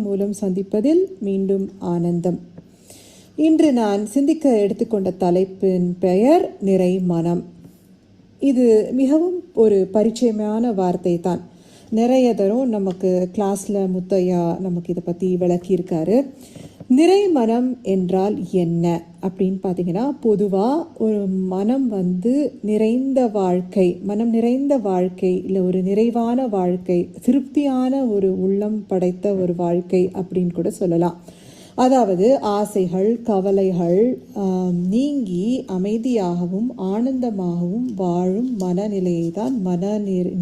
மூலம் சந்திப்பதில் மீண்டும் ஆனந்தம். இன்று நான் சிந்திக்க எடுத்துக்கொண்ட தலைப்பின் பெயர் நிறை மனம். இது மிகவும் ஒரு பரிச்சயமான வார்த்தை தான். நிறைய தரம் நமக்கு கிளாஸில் முத்தையா நமக்கு இதை பற்றி விளக்கியிருக்காரு. நிறை மனம் என்றால் என்ன அப்படின்னு பார்த்தீங்கன்னா, பொதுவாக ஒரு மனம் நிறைந்த வாழ்க்கை, மனம் நிறைந்த வாழ்க்கை, இல்லை ஒரு நிறைவான வாழ்க்கை, திருப்தியான ஒரு உள்ளம் படைத்த ஒரு வாழ்க்கை அப்படின்னு கூட சொல்லலாம். அதாவது ஆசைகள் கவலைகள் நீங்கி அமைதியாகவும் ஆனந்தமாகவும் வாழும் மனநிலையை தான்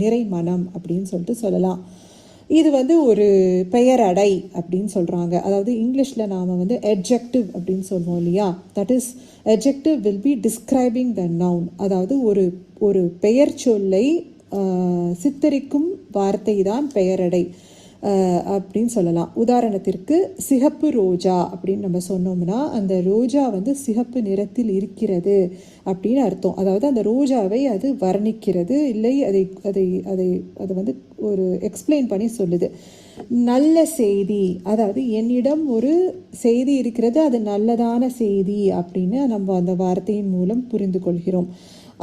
நிறை மனம் அப்படின்னு சொல்லிட்டு சொல்லலாம். இது ஒரு பெயரடை அப்படின்னு சொல்கிறாங்க. அதாவது இங்கிலீஷில் நாம் adjective அப்படின்னு சொல்லுவோம் இல்லையா. That is adjective will be describing the noun. அதாவது ஒரு பெயர் சொல்லை சித்தரிக்கும் வார்த்தை தான் பெயரடை அப்படின்னு சொல்லலாம். உதாரணத்திற்கு சிகப்பு ரோஜா அப்படின்னு நம்ம சொன்னோம்னா, அந்த ரோஜா சிகப்பு நிறத்தில் இருக்கிறது அப்படின்னு அர்த்தம். அதாவது அந்த ரோஜாவை அது வர்ணிக்கிறது, இல்லை அதை ஒரு எக்ஸ்பிளைன் பண்ணி சொல்லுது. நல்ல செய்தி, அதாவது என்னிடம் ஒரு செய்தி இருக்கிறது, அது நல்லதான செய்தி அப்படின்னு நம்ம அந்த வார்த்தையின் மூலம் புரிந்து கொள்கிறோம்.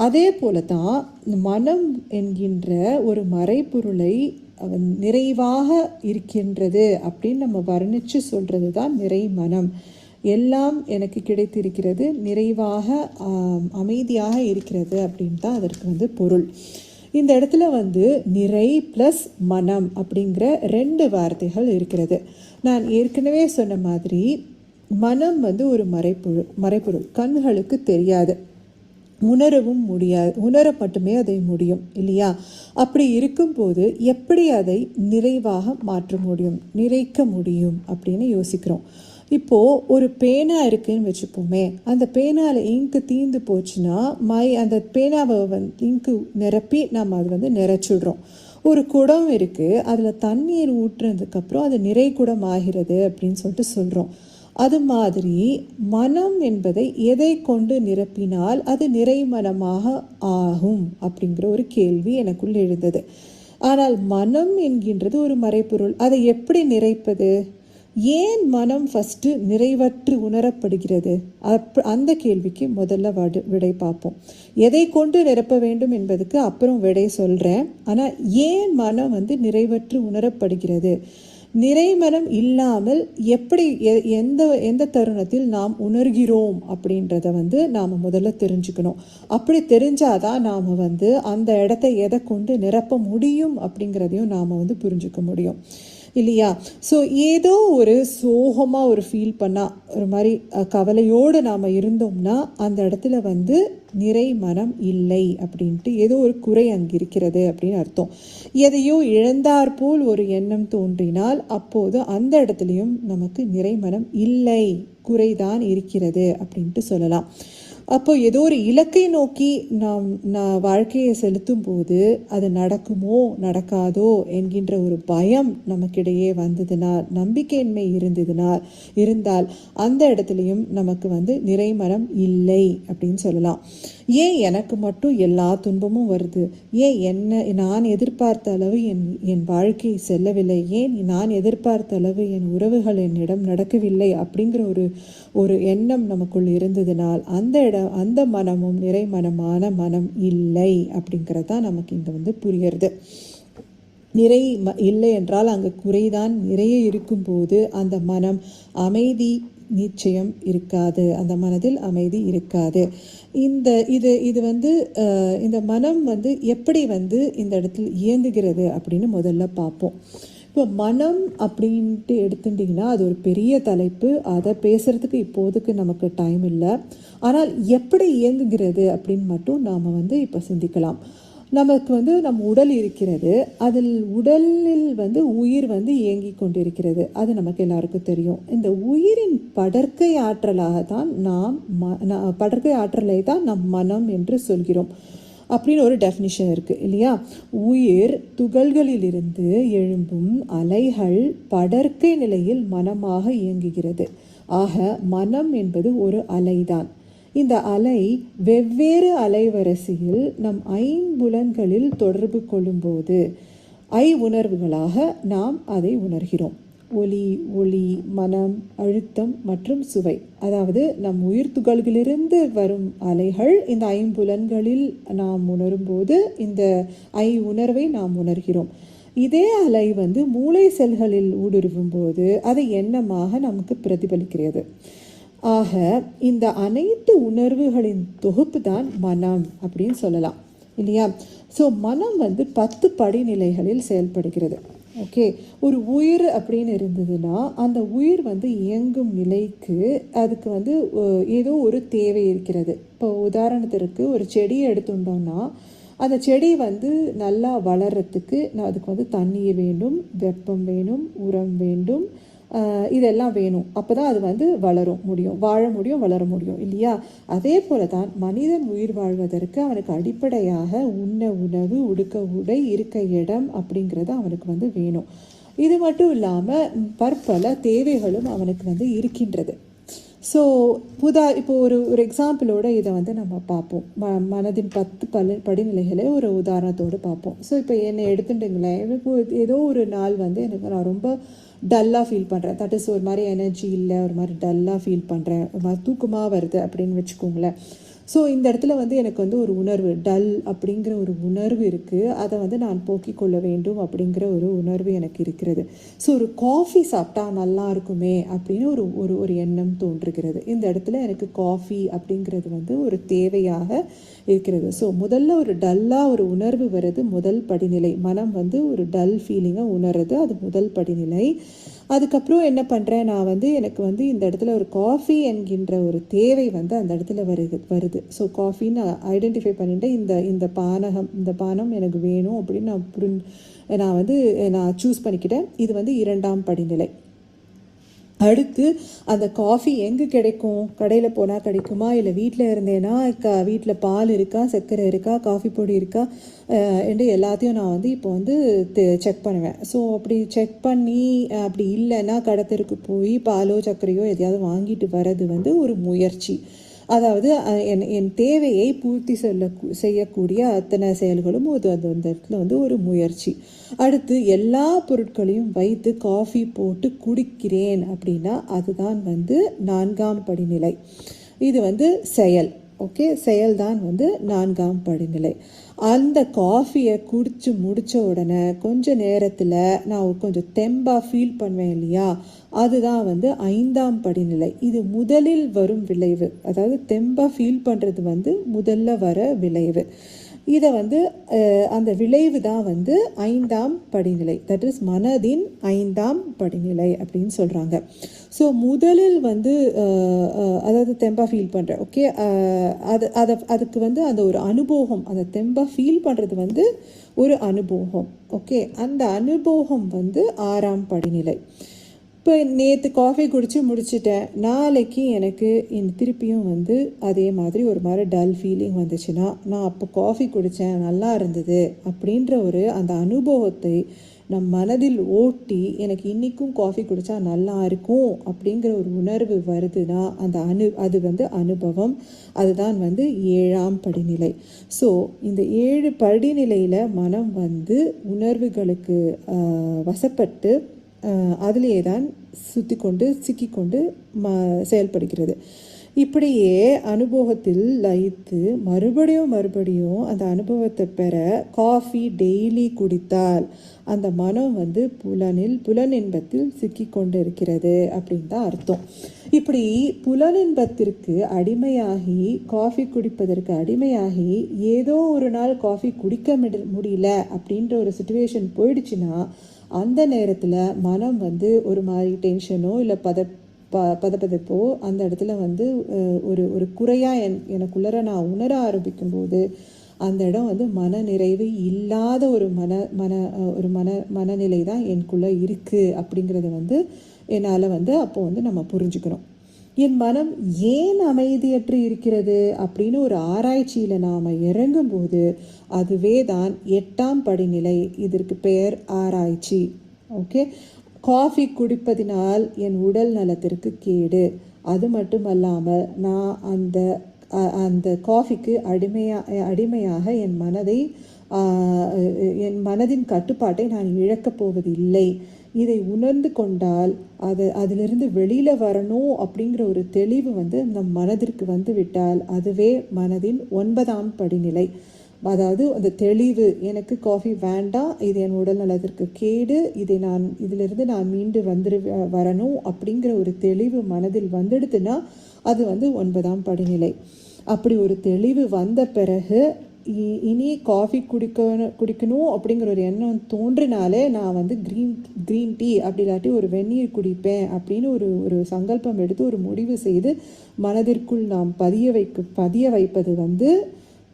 அதே போல தான் மனம் என்கின்ற ஒரு மறைபொருளை நிறைவாக இருக்கின்றது அப்படின்னு நம்ம வர்ணித்து சொல்கிறது தான் நிறை மனம். எல்லாம் எனக்கு கிடைத்திருக்கிறது, நிறைவாக அமைதியாக இருக்கிறது அப்படின்னு தான் அதற்கு பொருள். இந்த இடத்துல நிறை ப்ளஸ் மனம் அப்படிங்கிற 2 வார்த்தைகள் இருக்கிறது. நான் ஏற்கனவே சொன்ன மாதிரி மனம் ஒரு மறைப்பொருள், கண்களுக்கு தெரியாது, உணரவும் முடியாது, உணர மட்டுமே அதை முடியும் இல்லையா. அப்படி இருக்கும்போது எப்படி அதை நிறைவாக மாற்ற முடியும், நிறைக்க முடியும் அப்படின்னு யோசிக்கிறோம். இப்போது ஒரு பேனா இருக்குதுன்னு வச்சுப்போமே, அந்த பேனாவில் இங்கு தீர்ந்து போச்சுன்னா அந்த பேனாவை இங்கு நிரப்பி நம்ம அது நிறைச்சிடுறோம். ஒரு குடம் இருக்குது, அதில் தண்ணீர் ஊற்றுனதுக்கப்புறம் அது நிறை குடம் ஆகிறது அப்படின்னு சொல்லிட்டு சொல்கிறோம். அது மாதிரி மனம் என்பதை எதை கொண்டு நிரப்பினால் அது நிறை மனமாக ஆகும் அப்படிங்கிற ஒரு கேள்வி எனக்குள் எழுந்தது. ஆனால் மனம் என்கின்றது ஒரு மறைப்பொருள், அதை எப்படி நிறைப்பது? ஏன் மனம் ஃபஸ்ட்டு நிறைவற்று உணரப்படுகிறது? அந்த கேள்விக்கு முதல்ல விடை பார்ப்போம். எதை கொண்டு நிரப்ப வேண்டும் என்பதுக்கு அப்புறம் விடை சொல்கிறேன். ஆனால் ஏன் மனம் நிறைவற்று உணரப்படுகிறது, நிறைமனம் இல்லாமல் எப்படி எந்த தருணத்தில் நாம் உணர்கிறோம் அப்படின்றத நாம் முதல்ல தெரிஞ்சுக்கணும். அப்படி தெரிஞ்சாதான் நாம் அந்த இடத்தை எதை கொண்டு நிரப்ப முடியும் அப்படிங்கிறதையும் நாம் புரிஞ்சுக்க முடியும் இல்லையா. ஸோ ஏதோ ஒரு சோகமாக ஒரு ஃபீல் பண்ணால், ஒரு மாதிரி கவலையோடு நாம் இருந்தோம்னா அந்த இடத்துல நிறை மனம் இல்லை அப்படின்ட்டு ஏதோ ஒரு குறை அங்கே இருக்கிறது அப்படின்னு அர்த்தம். எதையோ இழந்தாற்போல் ஒரு எண்ணம் தோன்றினால் அப்போது அந்த இடத்துலையும் நமக்கு நிறை மனம் இல்லை, குறைதான் இருக்கிறது அப்படின்ட்டு சொல்லலாம். அப்போ ஏதோ ஒரு இலக்கை நோக்கி நான் வாழ்க்கையை செலுத்தும் போது அது நடக்குமோ நடக்காதோ என்கின்ற ஒரு பயம் நமக்கிடையே வந்ததுனால், நம்பிக்கையின்மை இருந்தால் அந்த இடத்துலையும் நமக்கு நிறை மனம் இல்லை அப்படின்னு சொல்லலாம். ஏன் எனக்கு மட்டும் எல்லா துன்பமும் வருது, ஏன் நான் எதிர்பார்த்த அளவு என் வாழ்க்கை செல்லவில்லை, ஏன் நான் எதிர்பார்த்த அளவு என் உறவுகள் என்னிடம் நடக்கவில்லை அப்படிங்கிற ஒரு எண்ணம் நமக்குள் இருந்ததுனால் அந்த மனமும் நிறை மனமான மனம் இல்லை அப்படிங்கிறதான் நமக்கு இங்கே புரிகிறது. நிறை இல்லை என்றால் அங்கே குறைதான் நிறைய இருக்கும்போது அந்த மனம் அமைதி நிச்சயம் இருக்காது, அந்த மனதில் அமைதி இருக்காது. இந்த மனம் எப்படி இந்த இடத்தில் இயங்குகிறது அப்படின்னு முதல்ல பார்ப்போம். இப்போ மனம் அப்படின்ட்டு எடுத்துட்டிங்கன்னா அது ஒரு பெரிய தலைப்பு, அதை பேசுகிறதுக்கு இப்போதுக்கு நமக்கு டைம் இல்லை. ஆனால் எப்படி இயங்குகிறது அப்படின்னு மட்டும் நாம் இப்போ சிந்திக்கலாம். நமக்கு நம் உடல் இருக்கிறது, அதில் உடலில் உயிர் இயங்கி கொண்டிருக்கிறது, அது நமக்கு எல்லாருக்கும் தெரியும். இந்த உயிரின் படற்கை ஆற்றலை தான் நம் மனம் என்று சொல்கிறோம் அப்படின்னு ஒரு டெஃபினிஷன் இருக்குது இல்லையா. உயிர் துகள்களிலிருந்து எழும்பும் அலைகள் படற்கை நிலையில் மனமாக இயங்குகிறது. ஆக மனம் என்பது ஒரு அலைதான். இந்த அலை வெவ்வேறு அலைவரிசையில் நம் ஐம்புலன்களில் தொடர்பு கொள்ளும்போது உணர்வுகளாக நாம் அதை உணர்கிறோம். ஒலி, ஒளி, மனம், அழுத்தம் மற்றும் சுவை. அதாவது நம் உயிர் துகள்களிலிருந்து வரும் அலைகள் இந்த ஐம்புலன்களில் நாம் உணரும்போது இந்த உணர்வை நாம் உணர்கிறோம். இதே அலை மூளை செல்களில் ஊடுருவும் போது அதை எண்ணமாக நமக்கு பிரதிபலிக்கிறது. ஆக இந்த அனைத்து உணர்வுகளின் தொகுப்பு தான் மனம் அப்படின்னு சொல்லலாம் இல்லையா? ஸோ மனம் 10 படிநிலைகளில் செயல்படுகிறது. ஓகே, ஒரு உயிர் அப்படின்னு இருந்ததுன்னா அந்த உயிர் இயங்கும் நிலைக்கு அதுக்கு ஏதோ ஒரு தேவை இருக்கிறது. இப்போ உதாரணத்திற்கு ஒரு செடியை எடுத்துட்டோம்னா அந்த செடி நல்லா வளர்கிறதுக்கு அதுக்கு தண்ணீர் வேண்டும், வெப்பம் வேணும், உரம் வேண்டும், இதெல்லாம் வேணும். அப்போ தான் அது வளரும் முடியும், வாழ முடியும், வளர முடியும் இல்லையா? அதே போல தான் மனிதன் உயிர் வாழ்வதற்கு அவனுக்கு அடிப்படையாக உண்ண உணவு, உடுக்க உடை, இருக்க இடம் அப்படிங்கிறது அவனுக்கு வேணும். இது மட்டும் இல்லாமல் பற்பல தேவைகளும் அவனுக்கு இருக்கின்றது. ஸோ இப்போ ஒரு எக்ஸாம்பிளோட இதை நம்ம பார்ப்போம். மனதின் 10 படிநிலைகளை ஒரு உதாரணத்தோடு பார்ப்போம். ஸோ இப்போ என்னை எடுத்துட்டுங்களேன், எனக்கு ஏதோ ஒரு நாள் எனக்கு நான் ரொம்ப டல்லாக ஃபீல் பண்ணுறேன். தட் இஸ் ஒரு மாதிரி எனர்ஜி இல்லை, ஒரு மாதிரி டல்லாக ஃபீல் பண்ணுறேன், ஒரு மாதிரி தூக்கமாக வருது அப்படின்னு வச்சுக்கோங்களேன். ஸோ இந்த இடத்துல எனக்கு ஒரு உணர்வு, டல் அப்படிங்கிற ஒரு உணர்வு இருக்குது. அதை நான் போக்கிக் கொள்ள வேண்டும் அப்படிங்கிற ஒரு உணர்வு எனக்கு இருக்கிறது. ஸோ ஒரு காஃபி சாப்பிட்டா நல்லா இருக்குமே அப்படின்னு ஒரு எண்ணம் தோன்றுகிறது. இந்த இடத்துல எனக்கு காஃபி அப்படிங்கிறது ஒரு தேவையாக இருக்கிறது. ஸோ முதல்ல ஒரு டல்லாக ஒரு உணர்வு வருது, முதல் படிநிலை. மனம் ஒரு டல் ஃபீலிங்கை உணர்றது, அது முதல் படிநிலை. அதுக்கப்புறம் என்ன பண்ணுறேன் நான் எனக்கு இந்த இடத்துல ஒரு காஃபி என்கின்ற ஒரு தேவை அந்த இடத்துல வருது. ஸோ காஃபின்னு ஐடென்டிஃபை பண்ணிட்டு இந்த பானம் எனக்கு வேணும் அப்படின்னு நான் சூஸ் பண்ணிக்கிட்டேன். இது 2ஆம் படிநிலை. அடுத்து அந்த காஃபி எங்கே கிடைக்கும்? கடையில் போனால் கிடைக்குமா, இல்லை வீட்டில் இருந்தேன்னா வீட்டில் பால் இருக்கா, சர்க்கரை இருக்கா, காஃபி பொடி இருக்கா என்று எல்லாத்தையும் நான் இப்போ செக் பண்ணுவேன். ஸோ அப்படி செக் பண்ணி அப்படி இல்லைன்னா கடத்தருக்கு போய் பாலோ சர்க்கரையோ எதையாவது வாங்கிட்டு வர்றது ஒரு முயற்சி. அதாவது என் தேவையை பூர்த்தி செய்யக்கூடிய அத்தனை செயல்களும் அந்த இடத்துல ஒரு முயற்சி. அடுத்து எல்லா பொருட்களையும் வைத்து காஃபி போட்டு குடிக்கிறேன் அப்படின்னா அதுதான் 4ஆம் படிநிலை. இது செயல். ஓகே, செயல்தான் 4ஆம் படிநிலை. அந்த காஃபியை குடிச்சு முடித்த உடனே கொஞ்ச நேரத்தில் நான் கொஞ்சம் தெம்பாக ஃபீல் பண்ணுவேன் இல்லையா? அதுதான் 5ஆம் படிநிலை. இது முதலில் வரும் விளைவு. அதாவது தெம்பாக ஃபீல் பண்ணுறது முதல்ல வர விளைவு. இதை அந்த விளைவு தான் 5ஆம் படிநிலை. தட் இஸ் மனதின் 5ஆம் படிநிலை அப்படின்னு சொல்கிறாங்க. ஸோ முதலில் அதாவது தெம்பா ஃபீல் பண்ணுறேன். ஓகே, அதுக்கு அந்த ஒரு அனுபவம், அந்த தெம்பா ஃபீல் பண்ணுறது ஒரு அனுபவம். ஓகே, அந்த அனுபவம் 6ஆம் படிநிலை. இப்போ நேற்று காஃபி குடித்து முடிச்சிட்டேன், நாளைக்கு எனக்கு திருப்பியும் அதே மாதிரி ஒரு மாதிரி டல் ஃபீலிங் வந்துச்சுன்னா நான் அப்போ காஃபி குடித்தேன், நல்லா இருந்தது அப்படின்ற அந்த அனுபவத்தை நம் மனதில் ஓட்டி எனக்கு இன்றைக்கும் காஃபி குடித்தா நல்லா இருக்கும் அப்படிங்கிற ஒரு உணர்வு வருதுன்னா அது அனுபவம். அதுதான் 7ஆம் படிநிலை. ஸோ இந்த 7 படிநிலையில் மனம் உணர்வுகளுக்கு வசப்பட்டு அதிலேயே தான் சிக்கிக்கொண்டு செயல்படுகிறது. இப்படியே அனுபவத்தில் லயித்து மறுபடியும் அந்த அனுபவத்தை பெற காஃபி டெய்லி குடித்தால் அந்த மனம் புலனின்பத்தில் சிக்கிக்கொண்டு இருக்கிறது அப்படின்னு தான் அர்த்தம். இப்படி புலனின்பத்திற்கு அடிமையாகி, காஃபி குடிப்பதற்கு அடிமையாகி ஏதோ ஒரு நாள் காஃபி குடிக்க முடியல அப்படின்ற ஒரு சுச்சுவேஷன் போயிடுச்சுன்னா அந்த நேரத்தில் மனம் ஒரு மாதிரி டென்ஷனோ இல்லை பதப்பதப்போ அந்த இடத்துல ஒரு குறையாக எனக்குள்ளர நான் உணர ஆரம்பிக்கும்போது அந்த இடம் மன நிறைவு இல்லாத ஒரு மனநிலை தான் எனக்குள்ளே இருக்குது அப்படிங்கிறத என்னால் அப்போ நம்ம புரிஞ்சுக்கணும். என் மனம் ஏன் அமைதியற்று இருக்கிறது அப்படின்னு ஒரு ஆராய்ச்சியில் நாம் இறங்கும்போது அதுவே தான் 8ஆம் படிநிலை. இதற்கு பெயர் ஆராய்ச்சி. ஓகே, காஃபி குடிப்பதினால் என் உடல் நலத்திற்கு கேடு. அது மட்டுமல்லாமல் நான் அந்த காஃபிக்கு அடிமையாக என் மனதின் கட்டுப்பாட்டை நான் இழக்கப் போவதில்லை இதை உணர்ந்து கொண்டால் அதிலிருந்து வெளியில் வரணும் அப்படிங்கிற ஒரு தெளிவு வந்து நம் மனதிற்கு வந்து விட்டால் அதுவே மனதின் 9ஆம் படிநிலை. அதாவது அந்த தெளிவு, எனக்கு காஃபி வேண்டாம், இது என் உடல் நலத்திற்கு கேடு, இதிலிருந்து நான் மீண்டு வரணும் அப்படிங்கிற ஒரு தெளிவு மனதில் வந்துடுதுன்னா அது வந்து 9ஆம் படிநிலை. அப்படி ஒரு தெளிவு வந்த பிறகு இனி காஃபி குடிக்கணும் அப்படிங்கிற ஒரு எண்ணம் தோன்றினாலே நான் வந்து க்ரீன் டீ அப்படி இல்லாட்டி ஒரு வெந்நீர் குடிப்பேன் அப்படின்னு ஒரு சங்கல்பம் எடுத்து ஒரு முடிவு செய்து மனதிற்குள் நாம் பதிய வைப்பது வந்து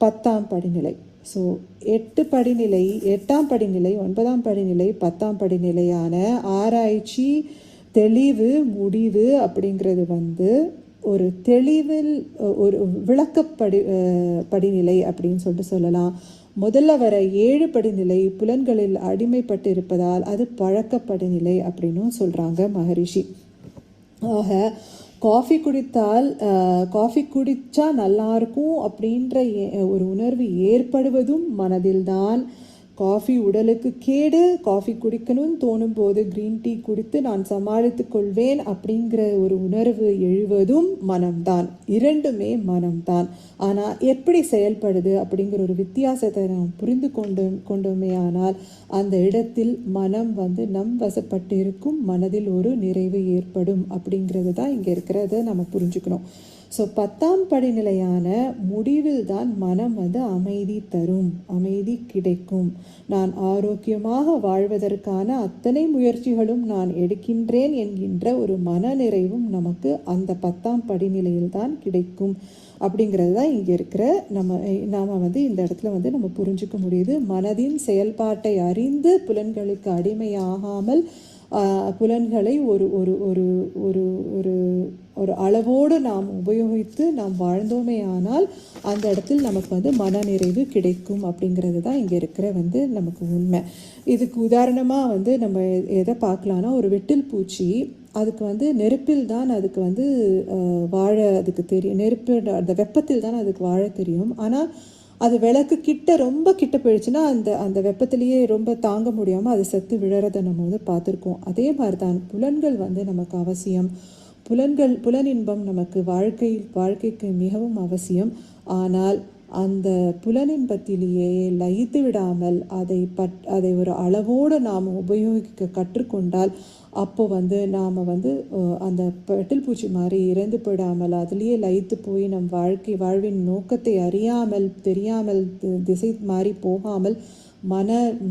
10ஆம் படிநிலை. ஸோ 8ஆம் படிநிலை, 9ஆம் படிநிலை, 10ஆம் படிநிலையான ஆராய்ச்சி, தெளிவு, முடிவு அப்படிங்கிறது வந்து ஒரு தெளிவில் ஒரு படிநிலை அப்படின்னு சொல்லிட்டு சொல்லலாம். முதல்ல வர 7 படிநிலை புலன்களில் அடிமைப்பட்டு இருப்பதால் அது பழக்க படிநிலை அப்படின்னும் சொல்கிறாங்க மகரிஷி. ஆக காஃபி குடித்தா நல்லாயிருக்கும் அப்படின்ற ஒரு உணர்வு ஏற்படுவதும் மனதில்தான். காஃபி உடலுக்கு கேடு, காஃபி குடிக்கணும்னு தோணும் போது க்ரீன் டீ குடித்து நான் சமாளித்து கொள்வேன் அப்படிங்கிற ஒரு உணர்வு எழுவதும் மனம்தான். இரண்டுமே மனம்தான். ஆனால் எப்படி செயல்படுது அப்படிங்கிற ஒரு வித்தியாசத்தை நாம் புரிந்து கொண்டோமே ஆனால் அந்த இடத்தில் மனம் வந்து நம் வசப்பட்டு இருக்கும், மனதில் ஒரு நிறைவு ஏற்படும் அப்படிங்கிறது தான் இங்கே இருக்கிறத நம்ம புரிஞ்சுக்கணும். ஸோ 10ஆம் படிநிலையான முடிவில் தான் மனம் வந்து அமைதி தரும், அமைதி கிடைக்கும். நான் ஆரோக்கியமாக வாழ்வதற்கான அத்தனை முயற்சிகளும் நான் எடுக்கின்றேன் என்கின்ற ஒரு மன நிறைவும் நமக்கு அந்த 10ஆம் படிநிலையில் தான் கிடைக்கும் அப்படிங்கிறது தான் இங்கே இருக்கிற நாம் வந்து இந்த இடத்துல வந்து நம்ம புரிஞ்சுக்க முடியுது. மனதின் செயல்பாட்டை அறிந்து புலன்களுக்கு அடிமையாகாமல் புலன்களை ஒரு ஒரு ஒரு ஒரு ஒரு ஒரு அளவோடு நாம் உபயோகித்து நாம் வாழ்ந்தோமே ஆனால் அந்த இடத்தில் நமக்கு வந்து மனநிறைவு கிடைக்கும் அப்படிங்கிறது தான் இங்கே இருக்கிற வந்து நமக்கு உண்மை. இதுக்கு உதாரணமாக வந்து நம்ம எதை பார்க்கலான்னா, ஒரு வெட்டில் பூச்சி அதுக்கு வந்து நெருப்பில் தான் அதுக்கு வந்து வாழ அதுக்கு தெரியும், அந்த வெப்பத்தில் தான் அதுக்கு வாழ தெரியும். ஆனால் அது விளக்கு ரொம்ப கிட்ட போயிடுச்சுன்னா அந்த வெப்பத்திலேயே ரொம்ப தாங்க முடியாமல் அது செத்து விழறதை நம்ம வந்து பார்த்துருக்கோம். அதே மாதிரி தான் புலன்கள் வந்து நமக்கு அவசியம். புலனின்பம் நமக்கு வாழ்க்கைக்கு மிகவும் அவசியம். ஆனால் அந்த புலனின்பத்திலேயே லயித்து விடாமல் அதை ஒரு அளவோடு நாம் உபயோகிக்க கற்றுக்கொண்டால் அப்போ வந்து நாம் வந்து அந்த பெட்டில் பூச்சி மாதிரி இறந்து போயிடாமல் அதுலேயே லயித்து போய் நம் வாழ்வின் நோக்கத்தை தெரியாமல் திசை மாறி போகாமல்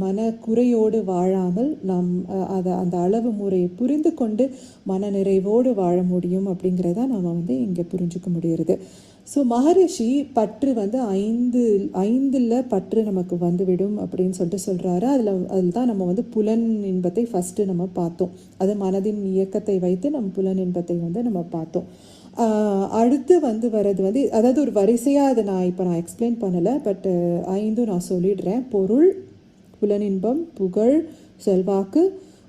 மன குறையோடு வாழாமல் நாம் அந்த அளவு முறையை புரிந்து கொண்டு மன நிறைவோடு வாழ முடியும் அப்படிங்கிறத நாம் வந்து இங்கே புரிஞ்சுக்க முடிகிறது. ஸோ மகரிஷி பற்று வந்து 5 பற்று நமக்கு வந்துவிடும் அப்படின்னு சொல்லிட்டு சொல்கிறாரு. அதில் தான் நம்ம வந்து புலன் இன்பத்தை ஃபஸ்ட்டு நம்ம பார்த்தோம். அது மனதின் இயக்கத்தை வைத்து நம்ம புலன் இன்பத்தை வந்து நம்ம பார்த்தோம். அடுத்து வந்து வர்றது வந்து அதாவது ஒரு வரிசையாக அதை நான் எக்ஸ்பிளைன் பண்ணலை, பட் 5 நான் சொல்லிடுறேன். பொருள், புலனின்பம், புகழ், செல்வாக்கு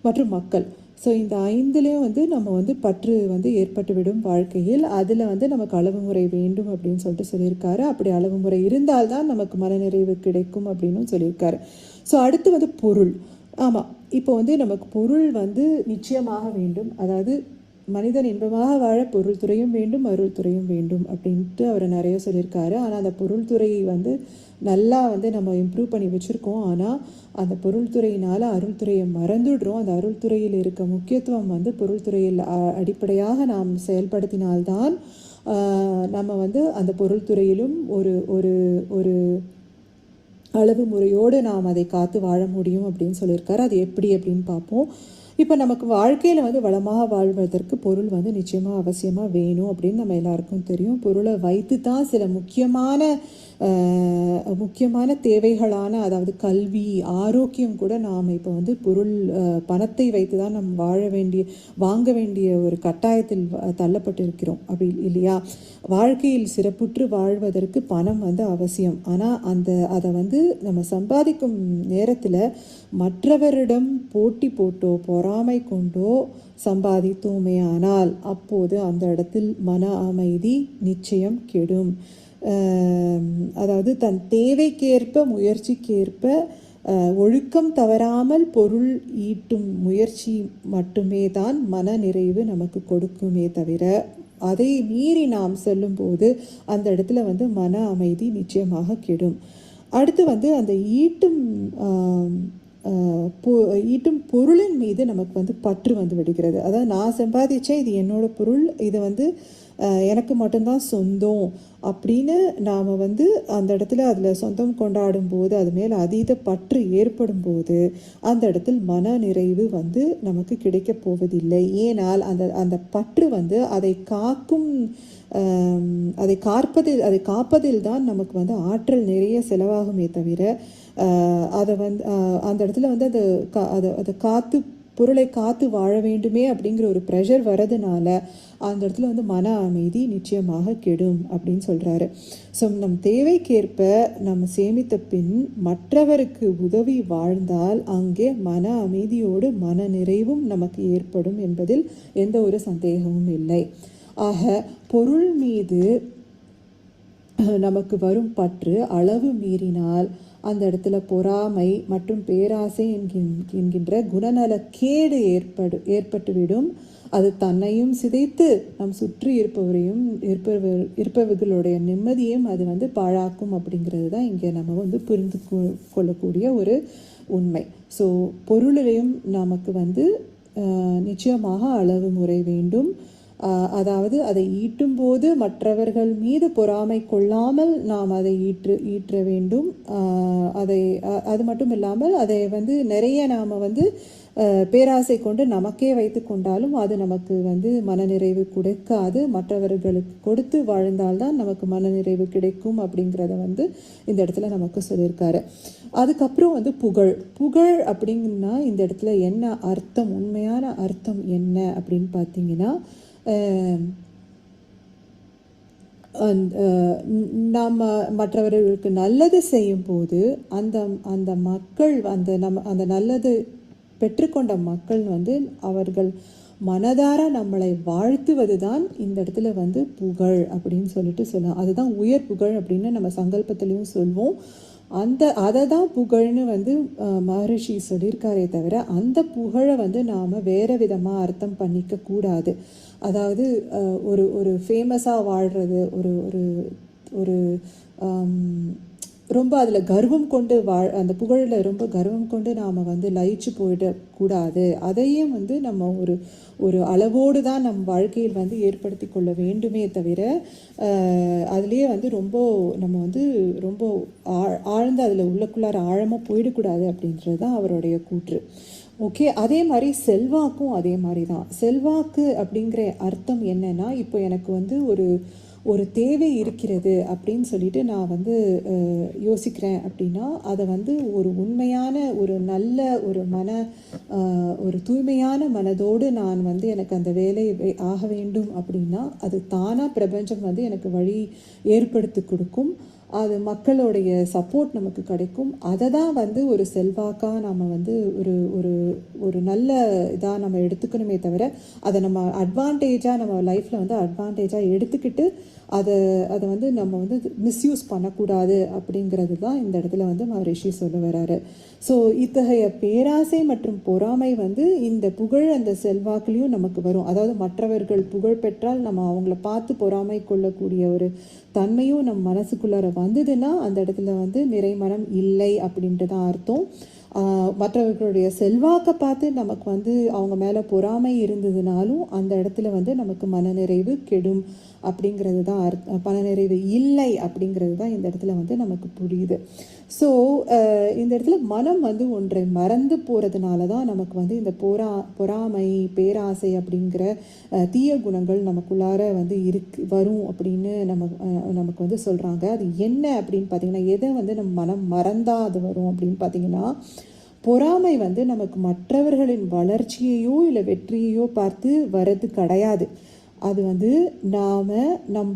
மற்றும் மக்கள். ஸோ இந்த 5லேயும் வந்து நம்ம வந்து பற்று வந்து ஏற்பட்டுவிடும் வாழ்க்கையில். அதில் வந்து நமக்கு அளவு முறை வேண்டும் அப்படின்னு சொல்லிட்டு சொல்லியிருக்காரு. அப்படி அளவு முறை இருந்தால்தான் நமக்கு மனநிறைவு கிடைக்கும் அப்படின்னு சொல்லியிருக்காரு. ஸோ அடுத்து வந்து பொருள். ஆமாம், இப்போ வந்து நமக்கு பொருள் வந்து நிச்சயமாக வேண்டும். அதாவது மனிதன் இன்பமாக வாழ பொருள் துறையும் வேண்டும், அருள் துறையும் வேண்டும் அப்படின்ட்டு அவர் நிறைய சொல்லியிருக்காரு. ஆனால் அந்த பொருள் துறையை வந்து நல்லா வந்து நம்ம இம்ப்ரூவ் பண்ணி வச்சுருக்கோம். ஆனால் அந்த பொருள் துறையினால் அருள் துறையை மறந்துடுறோம். அந்த அருள் துறையில் இருக்க முக்கியத்துவம் வந்து பொருள் துறையில் அடிப்படையாக நாம் செயல்படுத்தினால்தான் நம்ம வந்து அந்த பொருள் துறையிலும் ஒரு ஒரு ஒரு அளவு முறையோடு நாம் அதை காத்து வாழ முடியும் அப்படின்னு சொல்லியிருக்காரு. அது எப்படி அப்படின்னு பார்ப்போம். இப்போ நமக்கு வாழ்க்கையில் வந்து வளமாக வாழ்வதற்கு பொருள் வந்து நிச்சயமாக அவசியமாக வேணும் அப்படின்னு நம்ம எல்லாருக்கும் தெரியும். பொருளை வைத்து தான் சில முக்கியமான தேவைகளான, அதாவது கல்வி, ஆரோக்கியம் கூட நாம் இப்போ வந்து பணத்தை வைத்து தான் நம்ம வாங்க வேண்டிய ஒரு கட்டாயத்தில் தள்ளப்பட்டு இருக்கிறோம் அப்படி இல்லையா? வாழ்க்கையில் சிறப்புற்று வாழ்வதற்கு பணம் வந்து அவசியம். ஆனால் அதை வந்து நம்ம சம்பாதிக்கும் நேரத்தில் மற்றவரிடம் போட்டி போட்டோ பொறாமை கொண்டோ சம்பாதித்தோமே ஆனால் அப்போது அந்த இடத்தில் மன அமைதி நிச்சயம் கெடும். அதாவது தன் தேவைக்கேற்ப முயற்சிக்கேற்ப ஒழுக்கம் தவறாமல் பொருள் ஈட்டும் முயற்சி மட்டுமே தான் மன நிறைவு நமக்கு கொடுக்குமே தவிர, அதை மீறி நாம் செல்லும்போது அந்த இடத்துல வந்து மன அமைதி நிச்சயமாக கெடும். அடுத்து வந்து அந்த ஈட்டும் பொருளின் மீது நமக்கு வந்து பற்று வந்து விடுகிறது. அதாவது நான் சம்பாதிச்சேன், இது என்னோட பொருள், இது வந்து எனக்கு மட்டும்தான் சொந்தம் அப்படின்னு நாம் வந்து அந்த இடத்துல அதில் சொந்தம் கொண்டாடும் போது, அது மேலே அதீத பற்று ஏற்படும் போது அந்த இடத்தில் மன நிறைவு வந்து நமக்கு கிடைக்கப் போவதில்லை. ஏனால் அந்த பற்று வந்து அதை காப்பதில் தான் நமக்கு வந்து ஆற்றல் நிறைய செலவாகுமே தவிர, அதை வந்து அந்த இடத்துல வந்து அதை பொருளை காத்து வாழ வேண்டுமே அப்படிங்கிற ஒரு ப்ரெஷர் வரதுனால அந்த இடத்துல வந்து மன அமைதி நிச்சயமாக கெடும் அப்படின்னு சொல்கிறாரு. ஸோ நம் தேவைக்கேற்ப நம்ம சேமித்த பின் மற்றவருக்கு உதவி வாழ்ந்தால் அங்கே மன அமைதியோடு மன நிறைவும் நமக்கு ஏற்படும் என்பதில் எந்த ஒரு சந்தேகமும் இல்லை. ஆக பொருள் மீது நமக்கு வரும் பற்று அளவு மீறினால் அந்த இடத்துல பொறாமை மற்றும் பேராசை என்கின்ற குணநலக்கேடு ஏற்பட்டுவிடும். அது தன்னையும் சிதைத்து நம் சுற்றி இருப்பவர்களுடைய நிம்மதியும் அது வந்து பாழாக்கும் அப்படிங்கிறது தான் இங்கே நம்ம வந்து புரிந்து கொள்ளக்கூடிய ஒரு உண்மை. ஸோ பொருளிலையும் நமக்கு வந்து நிச்சயமாக அளவு முறை வேண்டும். அதாவது அதை ஈட்டும் போது மற்றவர்கள் மீது பொறாமை கொள்ளாமல் நாம் அதை ஈற்ற வேண்டும். அது மட்டும் இல்லாமல் அதை வந்து நிறைய நாம் வந்து பேராசை கொண்டு நமக்கே வைத்து கொண்டாலும் அது நமக்கு வந்து மனநிறைவு கொடுக்காது. மற்றவர்களுக்கு கொடுத்து வாழ்ந்தால்தான் நமக்கு மனநிறைவு கிடைக்கும் அப்படிங்கிறத வந்து இந்த இடத்துல நமக்கு சொல்லியிருக்காரு. அதுக்கப்புறம் வந்து புகழ் அப்படின்னா இந்த இடத்துல என்ன அர்த்தம், உண்மையான அர்த்தம் என்ன அப்படின்னு பார்த்தீங்கன்னா, நாம் மற்றவர்களுக்கு நல்லது செய்யும் போது அந்த மக்கள் அந்த நல்லது பெற்றுக்கொண்ட மக்கள் வந்து அவர்கள் மனதார நம்மளை வாழ்த்துவது தான் இந்த இடத்துல வந்து புகழ் அப்படின்னு சொல்லலாம். அதுதான் உயர் புகழ் அப்படின்னு நம்ம சங்கல்பத்திலையும் சொல்வோம். அதை தான் புகழ்னு வந்து மகரிஷி சொல்லியிருக்காரே தவிர அந்த புகழை வந்து நாம் வேறு விதமாக அர்த்தம் பண்ணிக்க கூடாது. அதாவது ஒரு ஃபேமஸாக வாழ்கிறது, ஒரு ரொம்ப அதில் கர்வம் கொண்டு அந்த புகழில் ரொம்ப கர்வம் கொண்டு நாம் வந்து லயிச்சு போயிடக்கூடாது. அதையும் வந்து நம்ம ஒரு அளவோடு தான் நம் வாழ்க்கையில் வந்து ஏற்படுத்தி கொள்ள வேண்டுமே தவிர அதுலேயே வந்து நம்ம வந்து ரொம்ப ஆழ்ந்து அதில் உள்ளக்குள்ளார ஆழமாக போயிடக்கூடாது அப்படின்றது தான் அவருடைய கூற்று. ஓகே, அதே மாதிரி செல்வாக்கும் அதே மாதிரி தான். செல்வாக்கு அப்படிங்கிற அர்த்தம் என்னன்னா, இப்போ எனக்கு வந்து ஒரு தேவை இருக்கிறது அப்படின்னு சொல்லிட்டு நான் வந்து யோசிக்கிறேன் அப்படின்னா, அதை வந்து ஒரு உண்மையான ஒரு நல்ல ஒரு தூய்மையான மனதோடு நான் வந்து எனக்கு அந்த வேலை ஆக வேண்டும் அப்படின்னா அது தானாக பிரபஞ்சம் வந்து எனக்கு வழி ஏற்படுத்தி கொடுக்கும். அது மக்களுடைய சப்போர்ட் நமக்கு கிடைக்கும். அதை தான் வந்து ஒரு செல்வாக்காக நம்ம வந்து ஒரு நல்ல இதாக நம்ம எடுத்துக்கணுமே தவிர அதை நம்ம அட்வான்டேஜாக நம்ம லைஃப்பில் வந்து அட்வான்டேஜாக எடுத்துக்கிட்டு அதை வந்து நம்ம வந்து மிஸ்யூஸ் பண்ணக்கூடாது அப்படிங்கிறது தான் இந்த இடத்துல வந்து மகரிஷி சொல்ல வர்றாரு. ஸோ இத்தகைய பேராசை மற்றும் பொறாமை வந்து இந்த புகழ் அந்த செல்வாக்குலேயும் நமக்கு வரும். அதாவது மற்றவர்கள் புகழ் பெற்றால் நம்ம அவங்கள பார்த்து பொறாமை கொள்ளக்கூடிய ஒரு தன்மையும் நம் மனசுக்குள்ளார வந்ததுன்னா அந்த இடத்துல வந்து நிறைமனம் இல்லை அப்படின்ட்டு தான் அர்த்தம். மற்றவர்களுடைய செல்வாக்கை பார்த்து நமக்கு வந்து அவங்க மேலே பொறாமை இருந்ததுனாலும் அந்த இடத்துல வந்து நமக்கு மனநிறைவு கெடும் அப்படிங்கிறது தான் மனநிறைவு இல்லை அப்படிங்கிறது தான் இந்த இடத்துல வந்து நமக்கு புரியுது. ஸோ இந்த இடத்துல மனம் வந்து ஒன்றை மறந்து போகிறதுனால தான் நமக்கு வந்து இந்த பொறாமை பேராசை அப்படிங்கிற தீய குணங்கள் நமக்குள்ளார வந்து வரும் அப்படின்னு நமக்கு வந்து சொல்கிறாங்க. அது என்ன அப்படின்னு பார்த்தீங்கன்னா, எதை வந்து நம்ம மனம் மறந்தால் அது வரும் அப்படின்னு பார்த்தீங்கன்னா, பொறாமை வந்து நமக்கு மற்றவர்களின் வளர்ச்சியையோ இல்லை வெற்றியையோ பார்த்து வர்றது கிடையாது. அது வந்து நாம் நம்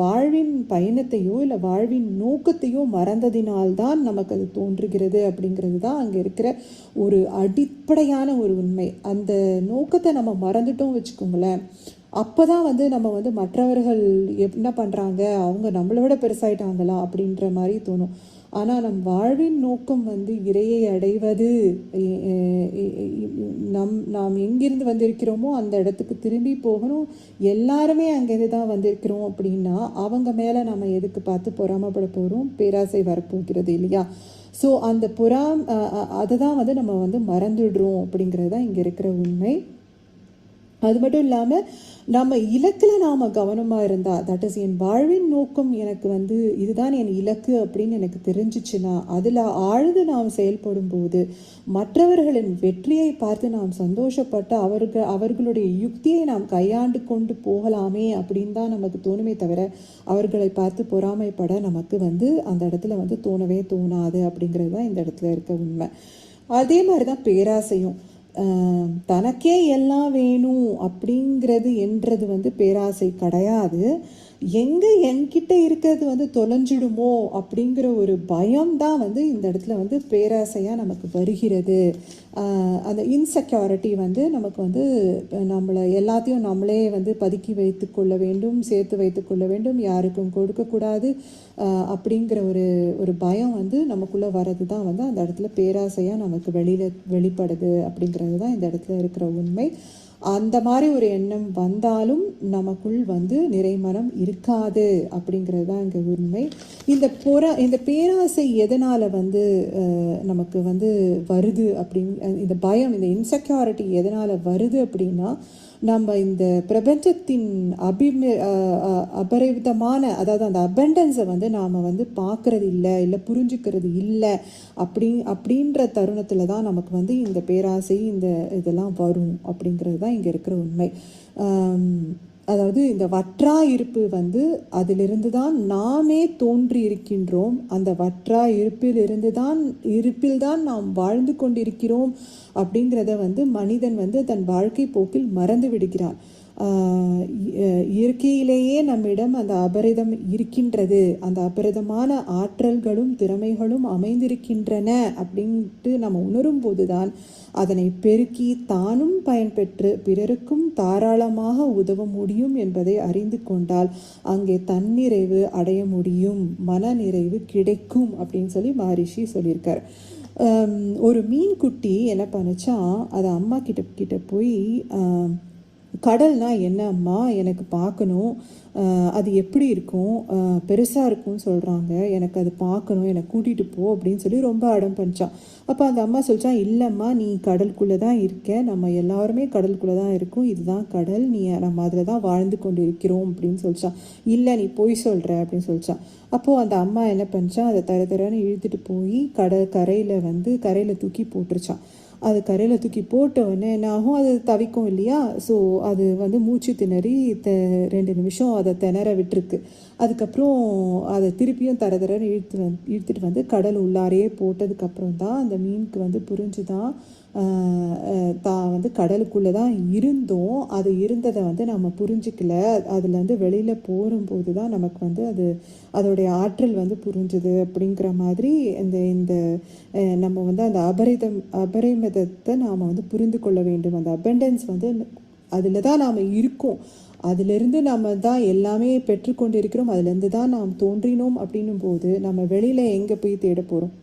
வாழ்வின் பயணத்தையோ இல்லை வாழ்வின் நோக்கத்தையோ மறந்ததினால்தான் நமக்கு அது தோன்றுகிறது அப்படிங்கிறது தான் அங்கே இருக்கிற ஒரு அடிப்படையான ஒரு உண்மை. அந்த நோக்கத்தை நம்ம மறந்துட்டோம் வச்சுக்கோங்களேன், அப்போ தான் வந்து நம்ம வந்து மற்றவர்கள் என்ன பண்ணுறாங்க, அவங்க நம்மளை விட பெருசாயிட்டாங்களா அப்படின்ற மாதிரி தோணும். ஆனால் வாழ்வின் நோக்கம் இறையை அடைவது. நாம் எங்கிருந்து வந்திருக்கிறோமோ அந்த இடத்துக்கு திரும்பி போகணும். எல்லாருமே அங்கேருந்து தான் வந்திருக்கிறோம் அப்படின்னா அவங்க மேலே நம்ம எதுக்கு பார்த்து பொறாமப்பட போகிறோம்? பேராசை வரப்போகிறது இல்லையா? ஸோ அந்த அதை தான் நம்ம மறந்துடுறோம் அப்படிங்கிறது தான் இங்கே இருக்கிற உண்மை. அது மட்டும் இல்லாமல் நம்ம இலக்கில் நாம் கவனமாக இருந்தால், தட் இஸ் என் வாழ்வின் நோக்கம் எனக்கு இதுதான் என் இலக்கு அப்படின்னு எனக்கு தெரிஞ்சிச்சுன்னா, அதில் ஆழ்ந்து நாம் செயல்படும் போது மற்றவர்களின் வெற்றியை பார்த்து நாம் சந்தோஷப்பட்டு அவர்களுடைய யுக்தியை நாம் கையாண்டு கொண்டு போகலாமே அப்படின்னு தான் நமக்கு தோணுமே தவிர அவர்களை பார்த்து பொறாமைப்பட நமக்கு அந்த இடத்துல தோணவே தோணாது அப்படிங்கிறது தான் இந்த இடத்துல இருக்க உண்மை. அதே மாதிரி தான் பேராசையும். தனக்கே எல்லாம் வேணும் அப்படிங்கிறது என்றது பேராசை கிடையாது. எங்கே என்கிட்ட இருக்கிறது தொலைஞ்சிடுமோ அப்படிங்கிற ஒரு பயம்தான் இந்த இடத்துல பேராசையாக நமக்கு வருகிறது. அந்த இன்செக்யூரிட்டி நமக்கு நம்மளை எல்லாத்தையும் நம்மளே பதுக்கி வைத்து கொள்ள வேண்டும், சேர்த்து வைத்து கொள்ள வேண்டும், யாருக்கும் கொடுக்கக்கூடாது அப்படிங்கிற ஒரு பயம் நமக்குள்ளே வர்றது தான் அந்த இடத்துல பேராசையாக நமக்கு வெளிப்படுது அப்படிங்கிறது தான் இந்த இடத்துல இருக்கிற உண்மை. அந்த மாதிரி ஒரு எண்ணம் வந்தாலும் நமக்குள் நிறைமனம் இருக்காது அப்படிங்கிறது தான் இங்கே உண்மை. இந்த பேராசை எதனால் நமக்கு வருது இந்த பயம், இந்த இன்செக்யூரிட்டி எதனால் வருது அப்படின்னா, நம்ம இந்த பிரபஞ்சத்தின் அபரிவிதமான, அதாவது அந்த அபண்டன்ஸை நாம் பார்க்கறது இல்லை புரிஞ்சுக்கிறது இல்லை அப்படின்ற தருணத்தில் தான் நமக்கு இந்த பேராசை இதெல்லாம் வரும் அப்படிங்கிறது தான் இங்கே இருக்கிற உண்மை. அதாவது இந்த வற்றா இருப்பு அதிலிருந்து தான் நாமே தோன்றி இருக்கின்றோம். அந்த வற்றா இருப்பில் தான் நாம் வாழ்ந்து கொண்டிருக்கிறோம் அப்படிங்கிறத மனிதன் தன் வாழ்க்கை போக்கில் மறந்து விடுகிறான். இயற்கையிலேயே நம்மிடம் அந்த அபரிதம் இருக்கின்றது, அந்த அபரிதமான ஆற்றல்களும் திறமைகளும் அமைந்திருக்கின்றன அப்படின்ட்டு நம்ம உணரும் போதுதான் அதனை பெருக்கி தானும் பயன்பெற்று பிறருக்கும் தாராளமாக உதவ முடியும் என்பதை அறிந்து கொண்டால் அங்கே தன்னிறைவு அடைய முடியும், மன நிறைவு கிடைக்கும் அப்படின்னு சொல்லி மகரிஷி சொல்லியிருக்கார். ஒரு மீன்குட்டி என்ன பண்ணுச்சா, அது அம்மா கிட்ட போய் கடல்னா என்ன அம்மா, எனக்கு பார்க்கணும், அது எப்படி இருக்கும், பெருசாக இருக்கும்னு சொல்கிறாங்க, எனக்கு அது பார்க்கணும், எனக்கு கூட்டிகிட்டு போ அப்படின்னு சொல்லி ரொம்ப அடம் பண்ணிச்சான். அப்போ அந்த அம்மா சொல்லிச்சான், இல்லைம்மா நீ கடலுக்குள்ளே தான் இருக்க, நம்ம எல்லாருமே கடலுக்குள்ளே தான் இருக்கோம், இதுதான் கடல், நம்ம அதில் தான் வாழ்ந்து கொண்டு இருக்கிறோம் அப்படின்னு சொல்லிச்சான். இல்லை நீ பொய் சொல்கிற அப்படின்னு சொல்லிச்சான். அப்போது அந்த அம்மா என்ன பண்ணிச்சான், அதை தரன்னு இழுத்துட்டு போய் கரையில் தூக்கி போட்டுருச்சான். அது கரையில் தூக்கி போட்ட உடனே என்ன ஆகும், அது தவிக்கும் இல்லையா? ஸோ அது மூச்சு திணறி 2 நிமிஷம் அதை திணற விட்டுருக்கு. அதுக்கப்புறம் அதை திருப்பியும் தரன்னு இழுத்துட்டு கடல் உள்ளாரையே போட்டதுக்கப்புறம் தான் அந்த மீனுக்கு புரிஞ்சுதான் தான் கடலுக்குள்ளே தான் இருந்தோம், அது இருந்ததை நம்ம புரிஞ்சிக்கல, அதுலேருந்து வெளியில் போகும்போது தான் நமக்கு அதோடைய ஆற்றல் புரிஞ்சுது அப்படிங்கிற மாதிரி இந்த நம்ம அந்த அபரிமிதத்தை நாம் புரிந்து கொள்ள வேண்டும். அந்த அபண்டன்ஸ் அதில் தான் நாம் இருக்கோம், அதிலிருந்து நம்ம தான் எல்லாமே பெற்றுக்கொண்டு இருக்கிறோம், அதுலேருந்து தான் நாம் தோன்றினோம் அப்படின்னும் போது நம்ம வெளியில் எங்கே போய் தேட போகிறோம்?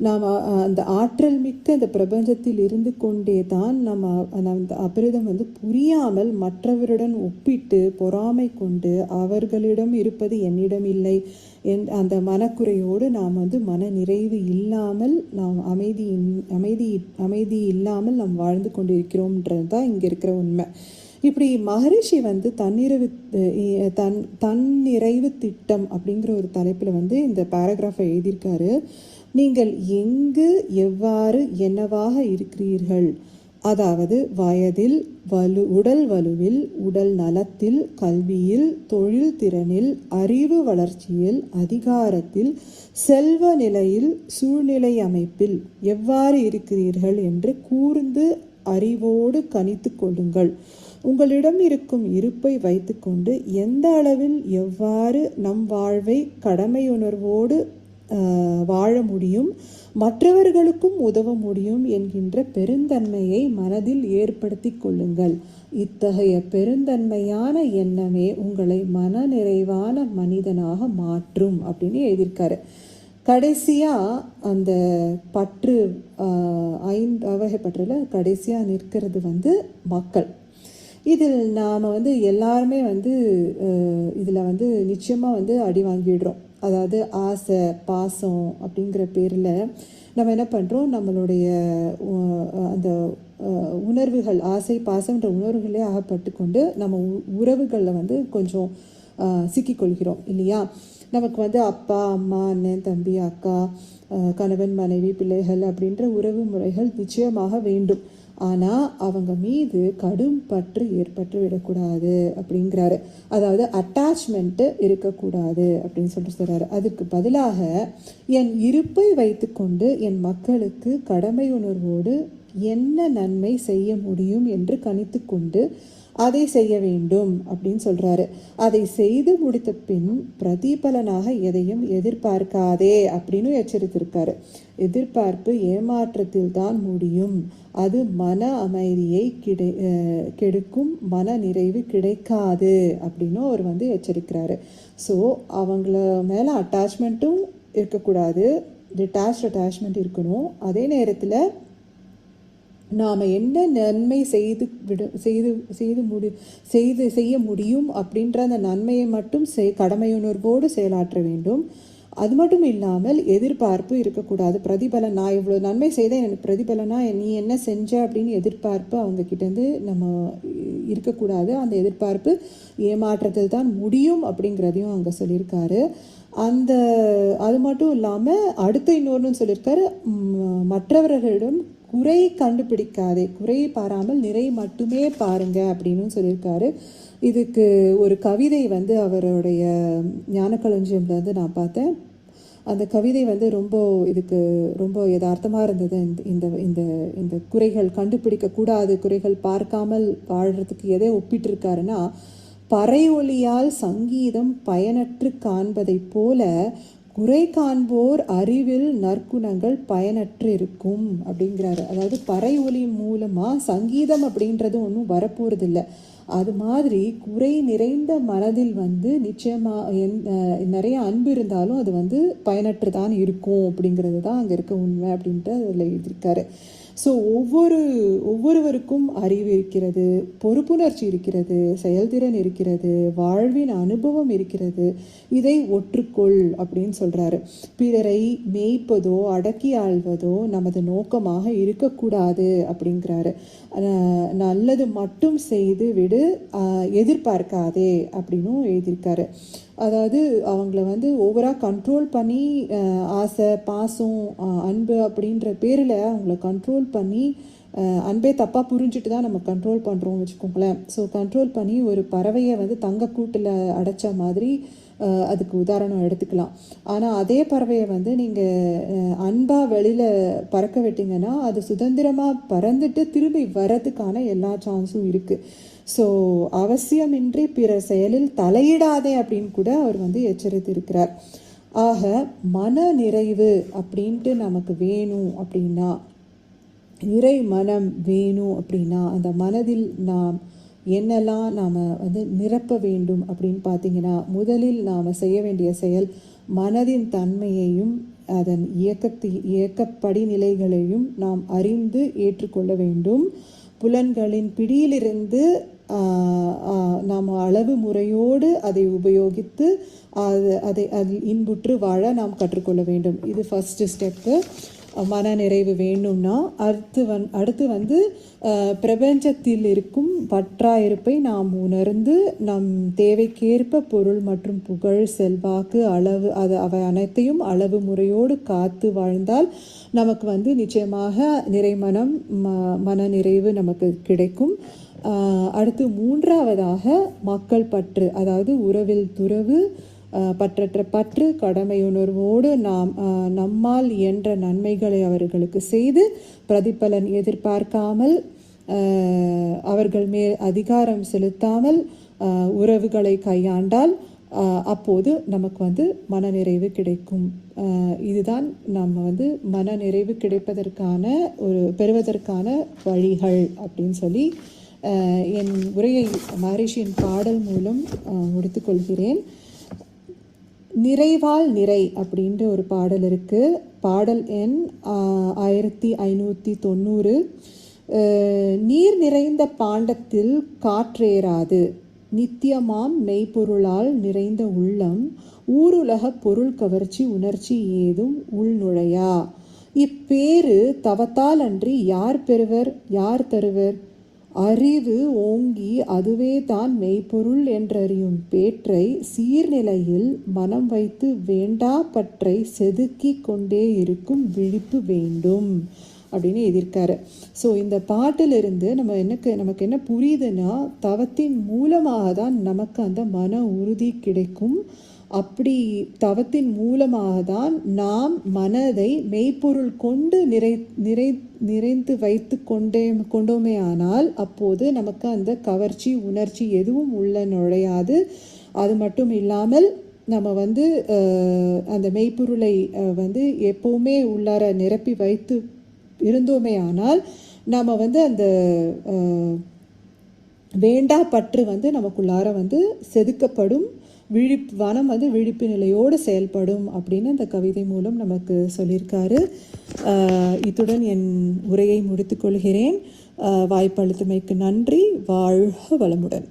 நாம் அந்த ஆற்றல் மிக்க அந்த பிரபஞ்சத்தில் இருந்து கொண்டே தான் நம்ம அந்த அபரிதம் புரியாமல் மற்றவருடன் ஒப்பிட்டு பொறாமை கொண்டு அவர்களிடம் இருப்பது என்னிடம் இல்லை அந்த மனக்குறையோடு நாம் மன நிறைவு இல்லாமல் நாம் அமைதி இல்லாமல் நாம் வாழ்ந்து கொண்டிருக்கிறோம்ன்றது தான் இங்கே இருக்கிற உண்மை. இப்படி மகரிஷி தன்னிறைவு திட்டம் அப்படிங்கிற ஒரு தலைப்பில் இந்த பேராகிராஃபை எழுதியிருக்காரு. நீங்கள் எங்கு எவ்வாறு என்னவாக இருக்கிறீர்கள், அதாவது வயதில், உடல் வலுவில், உடல் நலத்தில், கல்வியில், தொழில் திறனில், அறிவு வளர்ச்சியில், அதிகாரத்தில், செல்வ நிலையில், சூழ்நிலை அமைப்பில் எவ்வாறு இருக்கிறீர்கள் என்று கூர்ந்து அறிவோடு கணித்து கொள்ளுங்கள். உங்களிடம் இருக்கும் இருப்பை வைத்துக்கொண்டு எந்த அளவில் எவ்வாறு நம் வாழ்வை கடமையுணர்வோடு வாழ முடியும், மற்றவர்களுக்கும் உதவ முடியும் என்கின்ற பெருந்தன்மையை மனதில் ஏற்படுத்தி கொள்ளுங்கள். இத்தகைய பெருந்தன்மையான எண்ணமே உங்களை மன நிறைவான மனிதனாக மாற்றும் அப்படின்னு எழுதியிருக்காரு. கடைசியாக அந்த பற்று, 5 வகை பற்றில் கடைசியாக நிற்கிறது வந்து மக்கள். இதில் நாம் வந்து எல்லாருமே வந்து இதில் வந்து நிச்சயமாக வந்து அடி வாங்கிடுறோம். அதாவது ஆசை பாசம் அப்படிங்கிற பேரில் நம்ம என்ன பண்ணுறோம், நம்மளுடைய அந்த உணர்வுகள், ஆசை பாசம்ன்ற உணர்வுகளே அகப்பட்டு கொண்டு நம்ம உறவுகளில் வந்து கொஞ்சம் சிக்கிக்கொள்கிறோம் இல்லையா. நமக்கு வந்து அப்பா அம்மா அண்ணன் தம்பி அக்கா கணவன் மனைவி பிள்ளைகள் அப்படின்ற உறவு முறைகள் நிச்சயமாக வேண்டும். ஆனால் அவங்க மீது கடும் பற்று ஏற்பட்டு விடக்கூடாது அப்படிங்கிறாரு. அதாவது அட்டாச்மெண்ட்டு இருக்கக்கூடாது அப்படின்னு சொல்கிறாரு. அதுக்கு பதிலாக என் இருப்பை வைத்து கொண்டு என் மக்களுக்கு கடமை உணர்வோடு என்ன நன்மை செய்ய முடியும் என்று கணித்து கொண்டு அதை செய்ய வேண்டும் அப்படின்னு சொல்கிறாரு. அதை செய்து முடித்த பின் பிரதிபலனாக எதையும் எதிர்பார்க்காதே அப்படின்னு எச்சரித்திருக்காரு. எதிர்பார்ப்பு ஏமாற்றத்தில் தான் முடியும். அது மன அமைதியை கெடுக்கும், மன நிறைவு கிடைக்காது அப்படின்னு அவர் வந்து எச்சரிக்கிறாரு. ஸோ அவங்கள மேலே அட்டாச்மெண்ட்டும் இருக்கக்கூடாது, அட்டாச்மெண்ட் இருக்கணும். அதே நேரத்தில் நாம் என்ன நன்மை செய்ய முடியும் அப்படின்ற அந்த நன்மையை மட்டும் கடமையுணர்வோடு செயலாற்ற வேண்டும். அது மட்டும் இல்லாமல் எதிர்பார்ப்பு இருக்கக்கூடாது. பிரதிபலன், நான் இவ்வளோ நன்மை செய்தேன் எனக்கு பிரதிபலனா நீ என்ன செஞ்ச அப்படின்னு எதிர்பார்ப்பு அவங்கக்கிட்டேருந்து நம்ம இருக்கக்கூடாது. அந்த எதிர்பார்ப்பு ஏமாற்றத்தில் தான் முடியும் அப்படிங்கிறதையும் அங்கே சொல்லியிருக்காரு. அது மட்டும் இல்லாமல் அடுத்த இன்னொன்று சொல்லியிருக்காரு, மற்றவர்களிடம் குறை கண்டுபிடிக்காதே, குறை பாராமல் நிறை மட்டுமே பாருங்க அப்படின்னு சொல்லியிருக்காரு. இதுக்கு ஒரு கவிதை வந்து அவருடைய ஞானக்களஞ்சியம்ல வந்து நான் பார்த்தேன். அந்த கவிதை வந்து ரொம்ப யதார்த்தமாக இருந்தது. இந்த இந்த இந்த குறைகள் கண்டுபிடிக்கக்கூடாது, குறைகள் பார்க்காமல் வாழ்கிறதுக்கு எதை ஒப்பிட்டு இருக்காருன்னா, பறை ஒலியால் சங்கீதம் பயனற்று காண்பதை போல குறை காண்போர் அறிவில் நற்குணங்கள் பயனற்று இருக்கும் அப்படிங்கிறாரு. அதாவது பறை ஒலி மூலமாக சங்கீதம் அப்படின்றது ஒன்றும் வரப்போறதில்லை. அது மாதிரி குறை நிறைந்த மனதில் வந்து நிச்சயமாக நிறைய அன்பு இருந்தாலும் அது வந்து பயனற்று தான் இருக்கும் அப்படிங்கிறது தான் அங்கே இருக்க உண்மை அப்படின்ட்டு அதில் எழுதியிருக்காரு. ஸோ ஒவ்வொருவருக்கும் அறிவு இருக்கிறது, பொறுப்புணர்ச்சி இருக்கிறது, செயல்திறன் இருக்கிறது, வாழ்வின் அனுபவம் இருக்கிறது. இதை ஒற்றுக்கொள் அப்படின்னு சொல்கிறாரு. பிறரை மேய்ப்பதோ அடக்கி ஆள்வதோ நமது நோக்கமாக இருக்கக்கூடாது அப்படிங்கிறாரு. நல்லது மட்டும் செய்து விடு, எதிர்பார்க்காதே அப்படின்னும் எழுதியிருக்காரு. அதாவது அவங்கள வந்து ஓவராக கண்ட்ரோல் பண்ணி ஆசை பாசம் அன்பு அப்படின்ற பேரில் அவங்கள கண்ட்ரோல் பண்ணி, அன்பே தப்பாக புரிஞ்சுட்டு தான் நம்ம கண்ட்ரோல் பண்ணுறோம் வச்சுக்கோங்களேன். ஸோ கண்ட்ரோல் பண்ணி ஒரு பறவையை வந்து தங்கக்கூட்டில் அடைச்ச மாதிரி அதுக்கு உதாரணம் எடுத்துக்கலாம். ஆனால் அதே பறவையை வந்து நீங்கள் அன்பாக வெளியில் பறக்க விட்டிங்கன்னா அது சுதந்திரமாக பறந்துட்டு திரும்பி வர்றதுக்கான எல்லா சான்ஸும் இருக்குது. ஸோ அவசியமின்றி பிற செயலில் தலையிடாதே அப்படின்னு கூட அவர் வந்து எச்சரித்திருக்கிறார். ஆக மன நிறைவு அப்படின்ட்டு நமக்கு வேணும் அப்படின்னா, நிறை மனம் வேணும் அப்படின்னா, அந்த மனதில் நாம் என்னெல்லாம் நாம் வந்து நிரப்ப வேண்டும் அப்படின்னு பார்த்தீங்கன்னா, முதலில் நாம் செய்ய வேண்டிய செயல் மனதின் தன்மையையும் அதன் இயக்கப்படி நிலைகளையும் நாம் அறிந்து ஏற்றுக்கொள்ள வேண்டும். புலன்களின் பிடியிலிருந்து நாம் அளவு முறையோடு அதை உபயோகித்து அதில் இன்புற்று வாழ நாம் கற்றுக்கொள்ள வேண்டும். இது ஃபஸ்ட்டு ஸ்டெப்பு. மன நிறைவு வேணும்னா அடுத்து வந்து பிரபஞ்சத்தில் இருக்கும் பற்றாயிருப்பை நாம் உணர்ந்து நம் தேவைக்கேற்ப பொருள் மற்றும் புகழ் செல்வாக்கு அளவு அவை அனைத்தையும் அளவு முறையோடு காத்து வாழ்ந்தால் நமக்கு வந்து நிச்சயமாக நிறைமனம் மன நிறைவு நமக்கு கிடைக்கும். அடுத்து மூன்றாவதாக மக்கள் பற்று, அதாவது உறவில் துறவு, பற்றற்ற பற்று, கடமையுணர்வோடு நம்மால் இயன்ற நன்மைகளை அவர்களுக்கு செய்து பிரதிபலன் எதிர்பார்க்காமல் அவர்கள் மேல் அதிகாரம் செலுத்தாமல் உறவுகளை கையாண்டால் அப்போது நமக்கு வந்து மனநிறைவு கிடைக்கும். இதுதான் நம்ம வந்து மனநிறைவு கிடைப்பதற்கான பெறுவதற்கான வழிகள் அப்படின்னு சொல்லி என் உரையை மகரிஷியின் பாடல் மூலம் முடித்துக்கொள்கிறேன். நிறைவால் நிறை அப்படின்ற ஒரு பாடல் இருக்குது. பாடல் எண் 1590. நீர் நிறைந்த பாண்டத்தில் காற்றேறாது, நித்தியமாம் மெய்ப்பொருளால் நிறைந்த உள்ளம், ஊருலக பொருள் கவர்ச்சி உணர்ச்சி ஏதும் உள்நுழையா. இப்பேறு தவத்தால் அன்றி யார் பெறுவர், யார் தருவர்? அறிவு ஓங்கி அதுவே தான் மெய்ப்பொருள் என்றறியும் பேற்றை சீர்நிலையில் மனம் வைத்து வேண்டா பற்றை செதுக்கி கொண்டே இருக்கும் விழிப்பு வேண்டும் அப்படின்னு எழுதியிருக்காரு. ஸோ இந்த பாட்டிலிருந்து நமக்கு என்ன புரியுதுன்னா, தவத்தின் மூலமாக தான் நமக்கு அந்த மன உறுதி கிடைக்கும். அப்படி தவத்தின் மூலமாக தான் நாம் மனதை மெய்ப்பொருள் கொண்டு நிறைந்து வைத்து கொண்டோமே ஆனால் அப்போது நமக்கு அந்த கவர்ச்சி உணர்ச்சி எதுவும் உள்ள நுழையாது. அது மட்டும் இல்லாமல் நம்ம அந்த மெய்ப்பொருளை எப்போவுமே உள்ளார நிரப்பி வைத்து இருந்தோமே ஆனால் நாம் அந்த வேண்டா பற்று நமக்குள்ளார செதுக்கப்படும். மனம் விழிப்பு நிலையோடு செயல்படும் அப்படின்னு அந்த கவிதை மூலம் நமக்கு சொல்லியிருக்காரு. இத்துடன் என் உரையை முடித்துக்கொள்கிறேன். வாய்ப்பளித்தமைக்கு நன்றி. வாழ்க வளமுடன்.